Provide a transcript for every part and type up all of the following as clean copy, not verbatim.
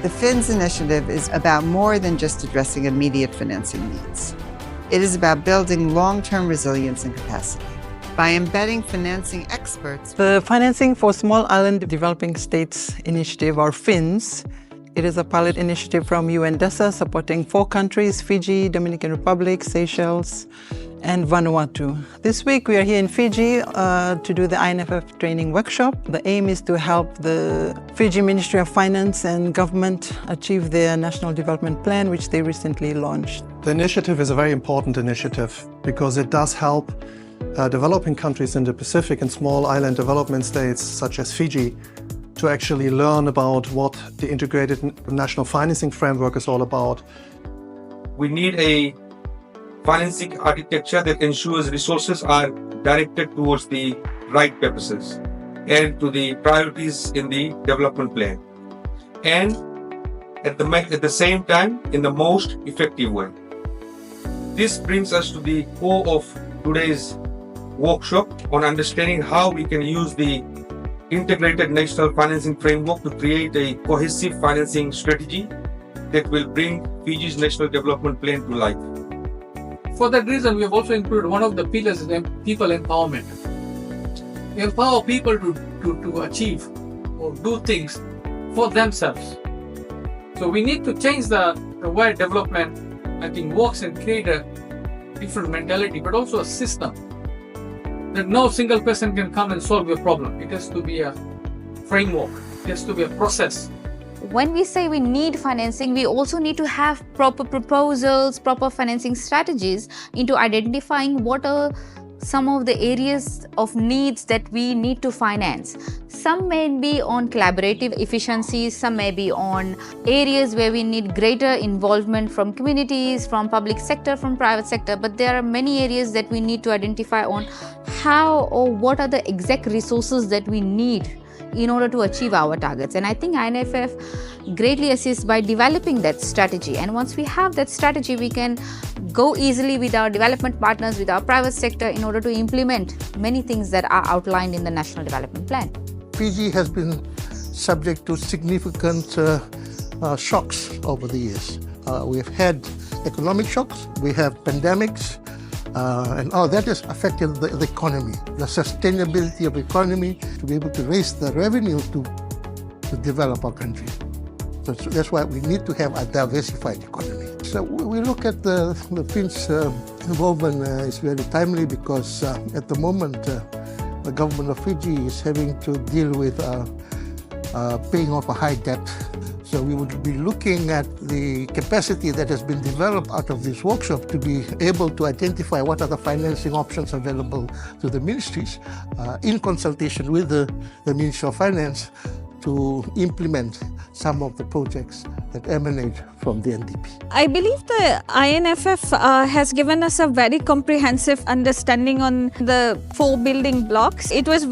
The FINS initiative is about more than just addressing immediate financing needs. It is about building long-term resilience and capacity. By embedding financing experts, the Financing for Small Island Developing States Initiative, or FINS, it is a pilot initiative from UN DESA supporting 4 countries, Fiji, Dominican Republic, Seychelles, and Vanuatu. This week we are here in Fiji to do the INFF training workshop. The aim is to help the Fiji Ministry of Finance and Government achieve their National Development Plan, which they recently launched. The initiative is a very important initiative because it does help developing countries in the Pacific and small island development states such as Fiji to actually learn about what the integrated national financing framework is all about. We need a financing architecture that ensures resources are directed towards the right purposes and to the priorities in the development plan, and at the same time in the most effective way. This brings us to the core of today's workshop on understanding how we can use the integrated national financing framework to create a cohesive financing strategy that will bring Fiji's national development plan to life. For that reason, we have also included one of the pillars is people empowerment. Empower people to achieve or do things for themselves. So we need to change the way development, I think, works and create a different mentality, but also a system that no single person can come and solve your problem. It has to be a framework. It has to be a process. When we say we need financing, we also need to have proper proposals, proper financing strategies into identifying what are some of the areas of needs that we need to finance. Some may be on collaborative efficiencies, some may be on areas where we need greater involvement from communities, from public sector, from private sector, but there are many areas that we need to identify on how or what are the exact resources that we need in order to achieve our targets. And I think INFF greatly assists by developing that strategy. And once we have that strategy, we can go easily with our development partners, with our private sector, in order to implement many things that are outlined in the National Development Plan. Fiji has been subject to significant shocks over the years. We have had economic shocks, we have pandemics, and all that has affected the economy, the sustainability of the economy, to be able to raise the revenue to develop our country. So that's why we need to have a diversified economy. So we look at the FINS involvement is very timely because at the moment the government of Fiji is having to deal with paying off a high debt. So we would be looking at the capacity that has been developed out of this workshop to be able to identify what are the financing options available to the ministries in consultation with the Ministry of Finance to implement some of the projects that emanate from the NDP. I believe the INFF has given us a very comprehensive understanding on the 4 building blocks. It was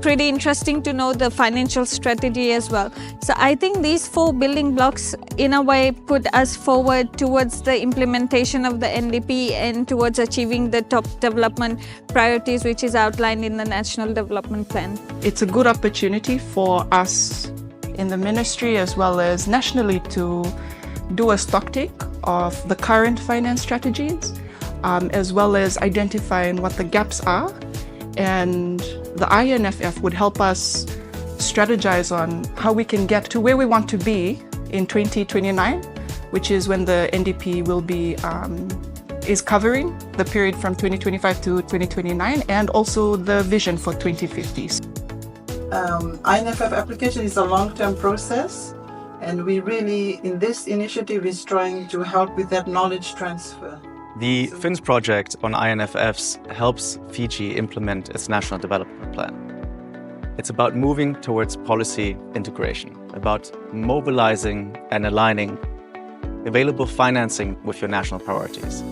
pretty interesting to know the financial strategy as well. So I think these 4 building blocks in a way put us forward towards the implementation of the NDP and towards achieving the top development priorities which is outlined in the National Development Plan. It's a good opportunity for us in the ministry as well as nationally to do a stocktake of the current finance strategies, as well as identifying what the gaps are. And the INFF would help us strategize on how we can get to where we want to be in 2029, which is when the NDP will be is covering the period from 2025 to 2029, and also the vision for 2050s. INFF application is a long-term process, and we really, in this initiative, is trying to help with that knowledge transfer. The FINS project on INFFs helps Fiji implement its National Development Plan. It's about moving towards policy integration, about mobilizing and aligning available financing with your national priorities.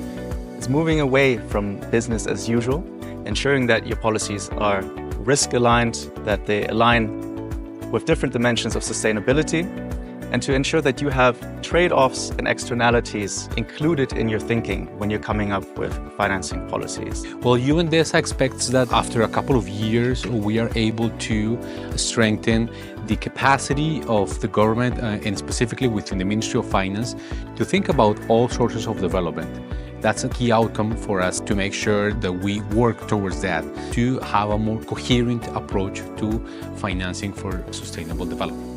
It's moving away from business as usual, ensuring that your policies are risk-aligned, that they align with different dimensions of sustainability, and to ensure that you have trade-offs and externalities included in your thinking when you're coming up with financing policies. Well, DESA expects that after a couple of years, we are able to strengthen the capacity of the government and specifically within the Ministry of Finance to think about all sources of development. That's a key outcome for us to make sure that we work towards that, to have a more coherent approach to financing for sustainable development.